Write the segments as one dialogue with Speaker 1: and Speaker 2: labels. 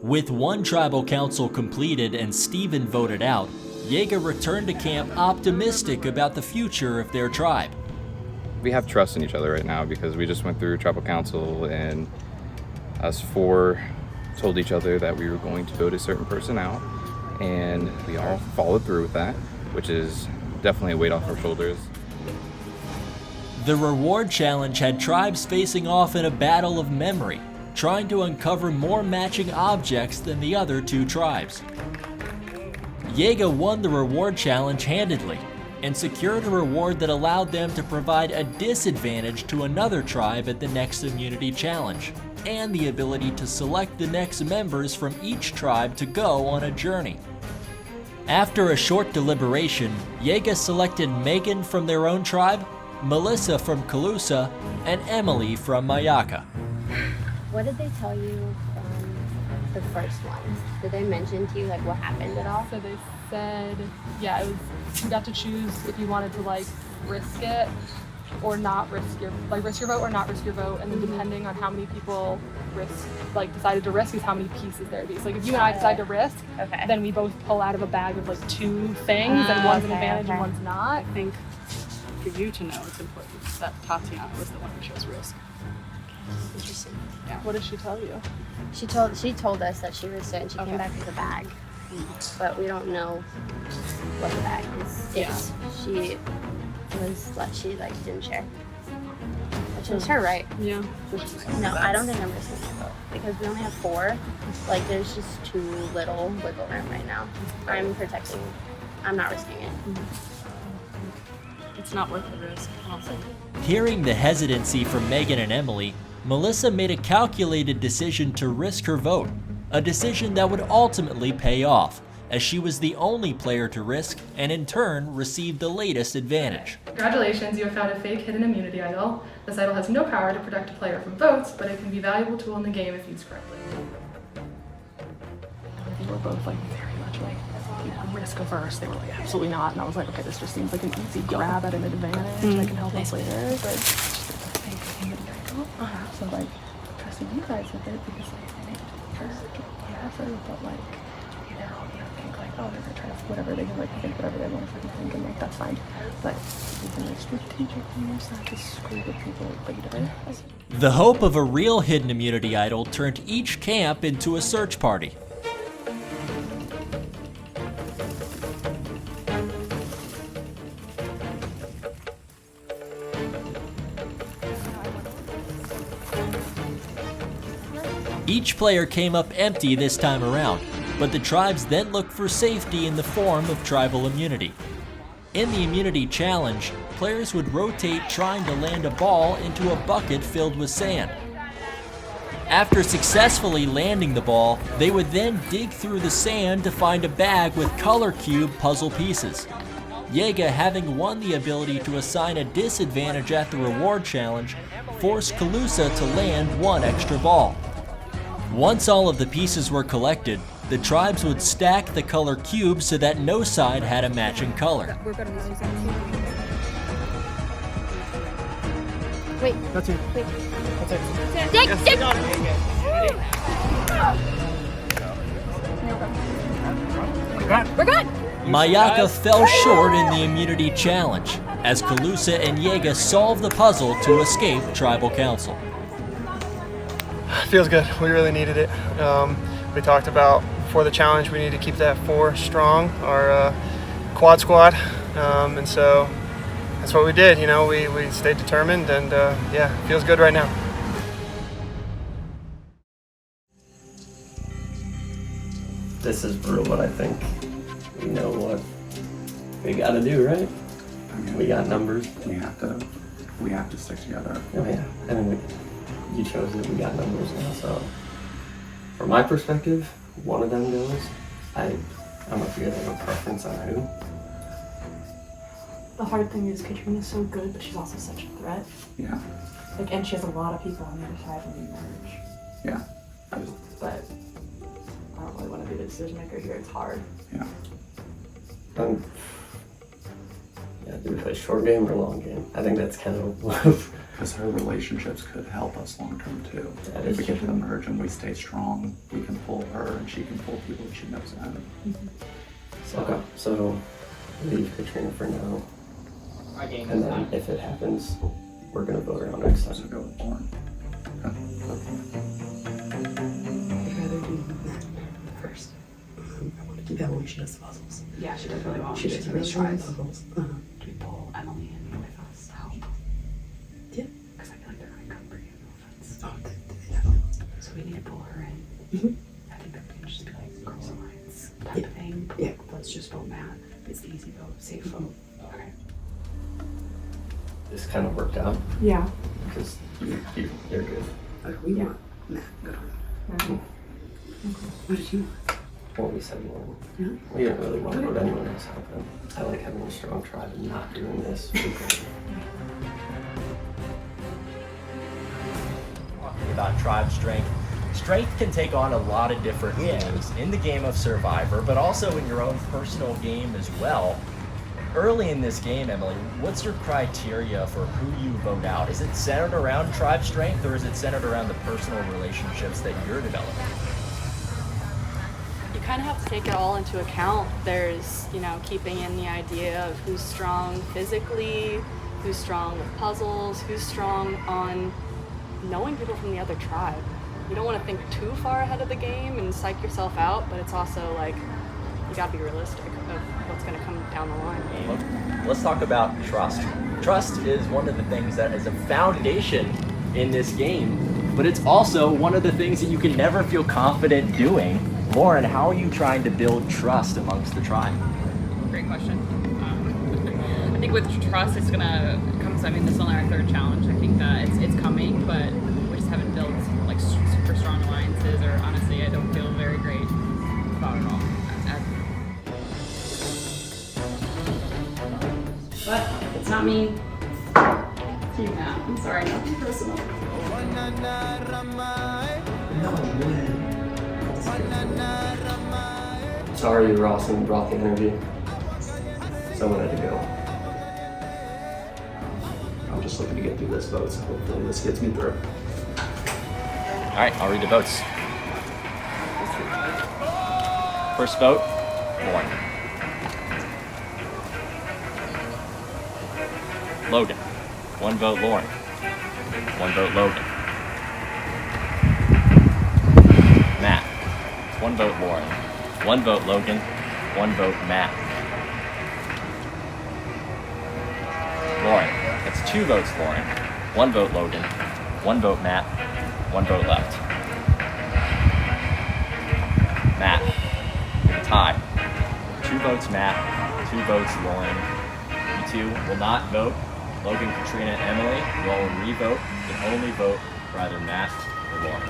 Speaker 1: With one tribal council completed and Steven voted out, Jaeger returned to camp optimistic about the future of their tribe.
Speaker 2: We have trust in each other right now because we just went through tribal council and us four told each other that we were going to vote a certain person out, and we all followed through with that, which is definitely a weight off our shoulders.
Speaker 1: The reward challenge had tribes facing off in a battle of memory, trying to uncover more matching objects than the other two tribes. Jaeger won the reward challenge handedly and secured a reward that allowed them to provide a disadvantage to another tribe at the next immunity challenge, and the ability to select the next members from each tribe to go on a journey. After a short deliberation, Jaeger selected Megan from their own tribe, Melissa from Calusa, and Emily from Mayaka.
Speaker 3: What did they tell you from the first one? Did they mention to you like what happened at all?
Speaker 4: So they said, yeah, it was, you got to choose if you wanted to like risk it or not risk your vote or not risk your vote, and then depending on how many people decided to risk is how many pieces there'd be. So like if you and I decide to risk, then we both pull out of a bag of like two things, and one's an advantage and one's not.
Speaker 5: I think for you to know it's important that Tatiana was the one who chose risk.
Speaker 3: Interesting.
Speaker 5: Yeah.
Speaker 4: What did she tell you?
Speaker 3: She told us that she risked it and she came back with a bag. But we don't know what the bag is.
Speaker 5: Yeah.
Speaker 3: She didn't share. Which is her right.
Speaker 5: Yeah.
Speaker 3: No, I don't think I'm risking my vote because we only have 4. Like there's just too little wiggle room right now. I'm not risking it.
Speaker 5: It's not worth the risk, honestly.
Speaker 1: Hearing the hesitancy from Megan and Emily, Melissa made a calculated decision to risk her vote, a decision that would ultimately pay off, as she was the only player to risk and in turn received the latest advantage.
Speaker 4: Congratulations, you have found a fake hidden immunity idol. This idol has no power to protect a player from votes, but it can be a valuable tool in the game if used correctly.
Speaker 5: I think we're both like very much like risk averse. They were like, absolutely not. And I was like, okay, this just seems like an easy grab at an advantage that can help us later. But so like trusting you guys with it because like I think first get the effort, but like they're all gonna think like, oh, they're gonna try to whatever they can like think whatever they want to fucking think, and like that's fine. But you can like strategically use that to screw with people later.
Speaker 1: The hope of a real hidden immunity idol turned each camp into a search party. Each player came up empty this time around, but the tribes then looked for safety in the form of tribal immunity. In the immunity challenge, players would rotate trying to land a ball into a bucket filled with sand. After successfully landing the ball, they would then dig through the sand to find a bag with color cube puzzle pieces. Jaeger, having won the ability to assign a disadvantage at the reward challenge, forced Calusa to land one extra ball. Once all of the pieces were collected, the tribes would stack the color cubes so that no side had a matching color.
Speaker 3: Wait.
Speaker 6: That's it.
Speaker 3: Wait.
Speaker 6: That's it.
Speaker 3: Dick! We're good!
Speaker 1: Mayaka fell short in the immunity challenge, as Calusa and Jaeger solved the puzzle to escape tribal council.
Speaker 6: Feels good. We really needed it. We talked about before the challenge we need to keep that 4 strong, our quad squad, and so that's what we did. You know, we stayed determined, and yeah, feels good right now.
Speaker 7: This is for what I think we know what we gotta do, right?
Speaker 8: I mean,
Speaker 7: we got numbers.
Speaker 8: We have to stick together.
Speaker 7: Oh yeah, I mean, you chose it, we got numbers now, so from my perspective, one of them goes. I don't know if you guys have a preference on who.
Speaker 5: The hard thing is Katrina's so good, but she's also such a threat.
Speaker 8: Yeah.
Speaker 5: Like, and she has a lot of people on the other side when we merge.
Speaker 8: Yeah.
Speaker 5: But I don't really want to be the decision maker here. It's hard.
Speaker 8: Yeah.
Speaker 7: Yeah, Do we play short game or long game? I think that's kind of
Speaker 8: Because her relationships could help us long term too.
Speaker 7: That
Speaker 8: If
Speaker 7: is
Speaker 8: we get to
Speaker 7: true.
Speaker 8: the merge and we stay strong, we can pull her and she can pull people she knows in.
Speaker 7: Okay, so leave Katrina for now. And then if it happens, we're gonna vote around next
Speaker 8: So
Speaker 7: time.
Speaker 8: go with Lauren. Okay.
Speaker 9: I'd rather do that first. I want to do that when she does the puzzles.
Speaker 10: Yeah, she does really well.
Speaker 9: She does really
Speaker 10: tries.
Speaker 9: well puzzles.
Speaker 10: Do we pull Emily in with us to help?
Speaker 9: Yeah.
Speaker 10: Because I feel like they're going to come for you, no offense.
Speaker 9: Oh,
Speaker 10: So we need to pull her in.
Speaker 9: Mhm.
Speaker 10: I think that we can just be like Girls Alliance type
Speaker 9: Yeah.
Speaker 10: of thing.
Speaker 9: Yeah.
Speaker 10: Let's just vote Matt. It's the easy vote, safe vote. Okay.
Speaker 7: This kind of worked out
Speaker 10: Yeah.
Speaker 7: because you're good.
Speaker 9: we want Matt. Good on. What did you want?
Speaker 7: What we said, Lauren.
Speaker 9: Yeah.
Speaker 7: We didn't really want to vote anyone else out then. I like having a strong tribe and not doing this.
Speaker 1: Talking about tribe strength. Strength can take on a lot of different meanings in the game of Survivor, but also in your own personal game as well. Early in this game, Emily, what's your criteria for who you vote out? Is it centered around tribe strength, or is it centered around the personal relationships that you're developing?
Speaker 3: You kind of have to take it all into account. There's, keeping in the idea of who's strong physically, who's strong with puzzles, who's strong on knowing people from the other tribe. You don't want to think too far ahead of the game and psych yourself out, but it's also like, you gotta be realistic of what's gonna come down the line.
Speaker 1: Let's talk about trust. Trust is one of the things that is a foundation in this game, but it's also one of the things that you can never feel confident doing. Lauren, how are you trying to build trust amongst the tribe?
Speaker 11: Great question. I think with trust, it's gonna come. This is only our third challenge. I think that it's coming, but we just haven't built like super strong alliances. Or honestly, I don't feel very great about it all. But it's not me. It's you, Matt. I'm sorry, nothing personal.
Speaker 7: Sorry, Rawson brought the energy. Someone had to go.
Speaker 8: I'm just looking to get through this vote, so hopefully this gets me through.
Speaker 1: All right, I'll read the votes. First vote, Lauren. Logan. One vote, Lauren. One vote, Logan. Matt. One vote, Lauren. One vote, Logan. One vote, Matt. Lauren. That's 2 votes, Lauren. 1 vote, Logan. 1 vote, Matt. 1 vote left. Matt. Tie. 2 votes, Matt. 2 votes, Lauren. You two will not vote. Logan, Katrina, and Emily will re-vote. You can only vote for either Matt or Lauren.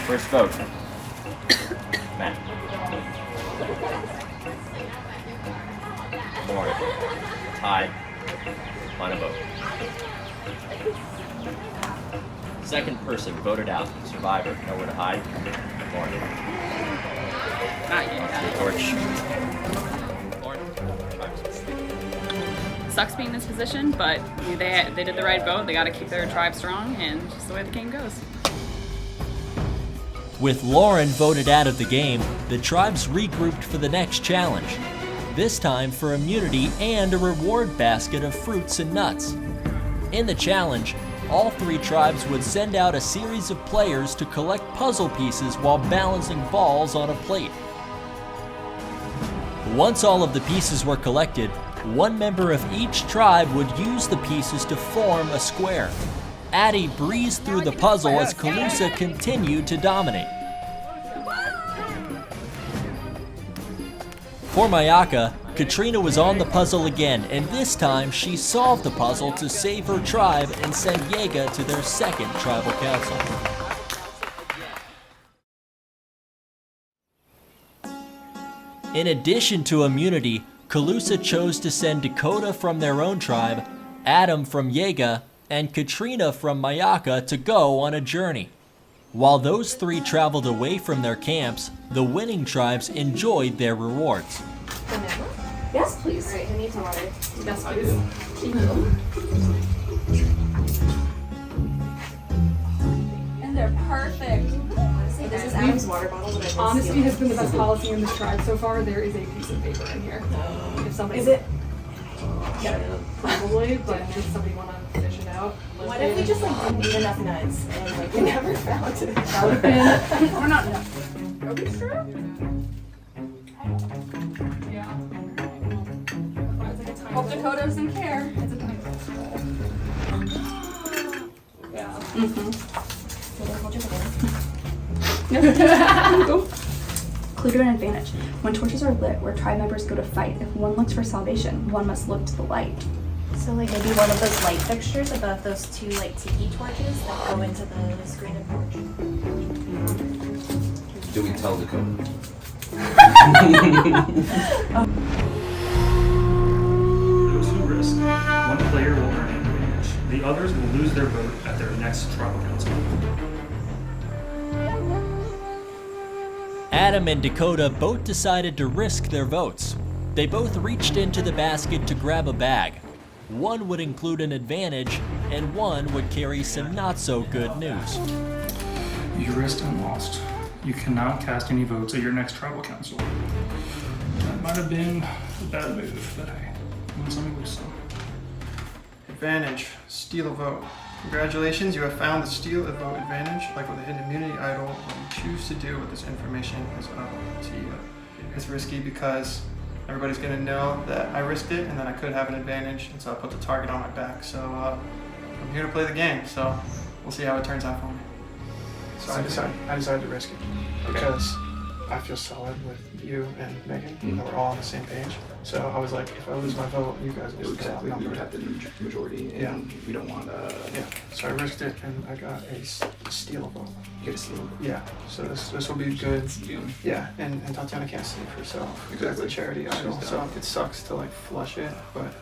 Speaker 1: First vote. Matt. Lauren. Tie. Final vote. Second person voted out. Survivor. Nowhere to hide. Lauren.
Speaker 11: Not yet.
Speaker 1: Torch.
Speaker 11: Sucks being in this position, but they did the right vote. They got to keep their tribe strong, and just the way the game goes.
Speaker 1: With Lauren voted out of the game, the tribes regrouped for the next challenge. This time for immunity and a reward basket of fruits and nuts. In the challenge, all 3 tribes would send out a series of players to collect puzzle pieces while balancing balls on a plate. Once all of the pieces were collected, one member of each tribe would use the pieces to form a square. Addie breezed through the puzzle as Calusa continued to dominate. For Mayaka, Katrina was on the puzzle again, and this time she solved the puzzle to save her tribe and send Yega to their second tribal council. In addition to immunity, Calusa chose to send Dakota from their own tribe, Adam from Yega, and Katrina from Mayaka to go on a journey. While those three traveled away from their camps, the winning tribes enjoyed their rewards.
Speaker 10: Yes, please. All right, who needs water?
Speaker 4: Yes, please.
Speaker 10: And they're perfect. Honestly, this is Adam's water bottle. But
Speaker 4: Honesty has been the best policy in this tribe so far. There is a piece of paper in here. If somebody
Speaker 10: Is it?
Speaker 4: Yeah, probably, but if somebody want to fish it out.
Speaker 10: What if we just like didn't eat enough nuts and like we never found it?
Speaker 4: That would have been. We're not. Are we sure? Yeah.
Speaker 10: Hope Dakota doesn't care.
Speaker 4: It's a tiny Yeah.
Speaker 5: Clue to an advantage. When torches are lit where tribe members go to fight, if one looks for salvation, one must look to the light.
Speaker 10: So like maybe one of those light fixtures above those two like tiki torches that go into the screened porch.
Speaker 12: Do we tell Dakota?
Speaker 13: Those who risk, one player will earn an advantage. The others will lose their vote at their next tribal council.
Speaker 1: Adam and Dakota both decided to risk their votes. They both reached into the basket to grab a bag. One would include an advantage, and one would carry some not-so-good news.
Speaker 13: You risked and lost. You cannot cast any votes at your next tribal council. That might have been a bad move, but hey, win some, lose some.
Speaker 6: Advantage, steal a vote. Congratulations, you have found the steal a vote advantage. Like with a hidden immunity idol, what you choose to do with this information is up to you. It's risky because everybody's gonna know that I risked it and then I could have an advantage, and so I put the target on my back. So I'm here to play the game, so we'll see how it turns out for me.
Speaker 14: So I decided to risk it because I feel solid with you and Megan, that we're all on the same page. So I was like, if I lose my vote, you guys will
Speaker 8: Exactly, we would have the majority, and we don't want to...
Speaker 14: Yeah, so I risked it, and I got a steal vote.
Speaker 8: You get a steal vote.
Speaker 14: Yeah, so this will be good. Yeah, and Tatiana can't save herself. Exactly. It's a charity idol, so it sucks to like flush it, but it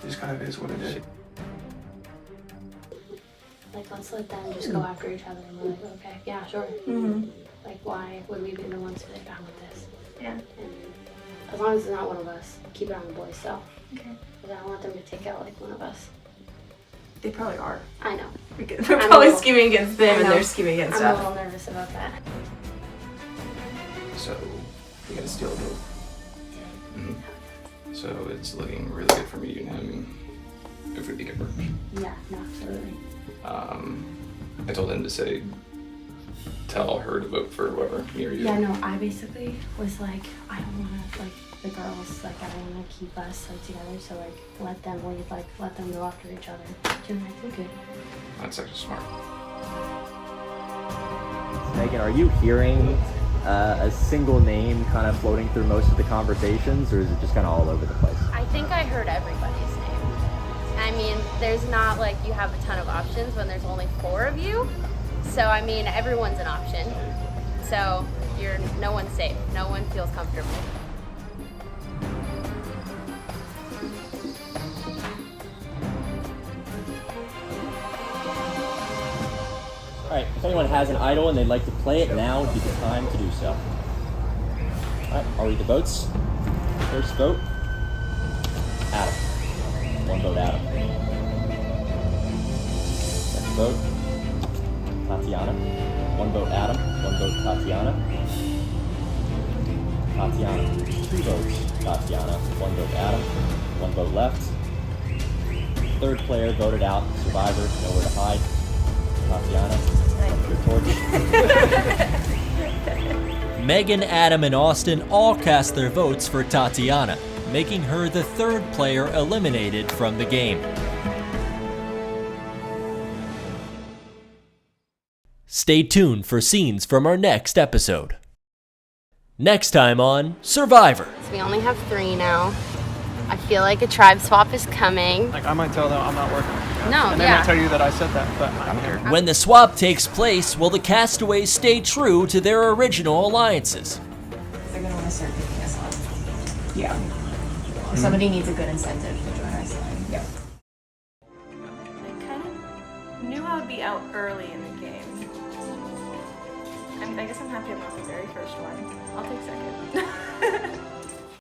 Speaker 14: just kind of is what it is.
Speaker 15: Like, let's let them just go after each other and we're like, okay, yeah, sure. Like, why would we be the ones who get down with this?
Speaker 5: Yeah.
Speaker 15: And as long as it's not one of us, keep it on the boys' cell.
Speaker 5: Okay.
Speaker 15: Because I don't want them to take out, like, one of us.
Speaker 10: They probably are.
Speaker 15: I know.
Speaker 10: They're probably scheming against them and they're scheming against
Speaker 15: I'm
Speaker 10: us.
Speaker 15: a little nervous about that.
Speaker 2: So we got to steal a vote. So it's looking really good for me and him if we get merged.
Speaker 15: Yeah, no, absolutely.
Speaker 2: I told him to say, tell her to vote for whoever, me or you.
Speaker 15: Yeah, no, I basically was like, I don't want to, like, the girls, like, I don't want to keep us, like, together, so, like, let them lead, like, let them go after each other. Jim, I think good.
Speaker 2: That's actually smart.
Speaker 16: Megan, are you hearing a single name kind of floating through most of the conversations, or is it just kind of all over the place?
Speaker 17: I think I heard everybody's name. I mean, there's not like you have a ton of options when there's only 4 of you. So, I mean, everyone's an option. So, no one's safe. No one feels comfortable.
Speaker 16: Alright, if anyone has an idol and they'd like to play it, now would be the time to do so. Alright, I'll read the votes. First vote, Adam. 1 vote, Adam. Second vote, Tatiana. 1 vote, Adam. 1 vote, Tatiana. Tatiana. 2 votes, Tatiana. 1 vote, Adam. 1 vote left. Third player voted out. Survivor, nowhere to hide. Tatiana, your torch.
Speaker 1: Megan, Adam, and Austin all cast their votes for Tatiana, making her the 3rd player eliminated from the game. Stay tuned for scenes from our next episode. Next time on Survivor.
Speaker 17: So we only have 3 now. I feel like a tribe swap is coming.
Speaker 6: Like, I might tell them I'm not working.
Speaker 17: No,
Speaker 6: and they might tell you that I said that, but I'm here.
Speaker 1: When the swap takes place, will the castaways stay true to their original alliances?
Speaker 10: They're gonna want to start picking us up. Yeah. Somebody needs a good incentive to join our side. Yeah.
Speaker 5: I kind of knew I would be out early in the game.
Speaker 12: I guess I'm happy I'm not the very first one. I'll take second.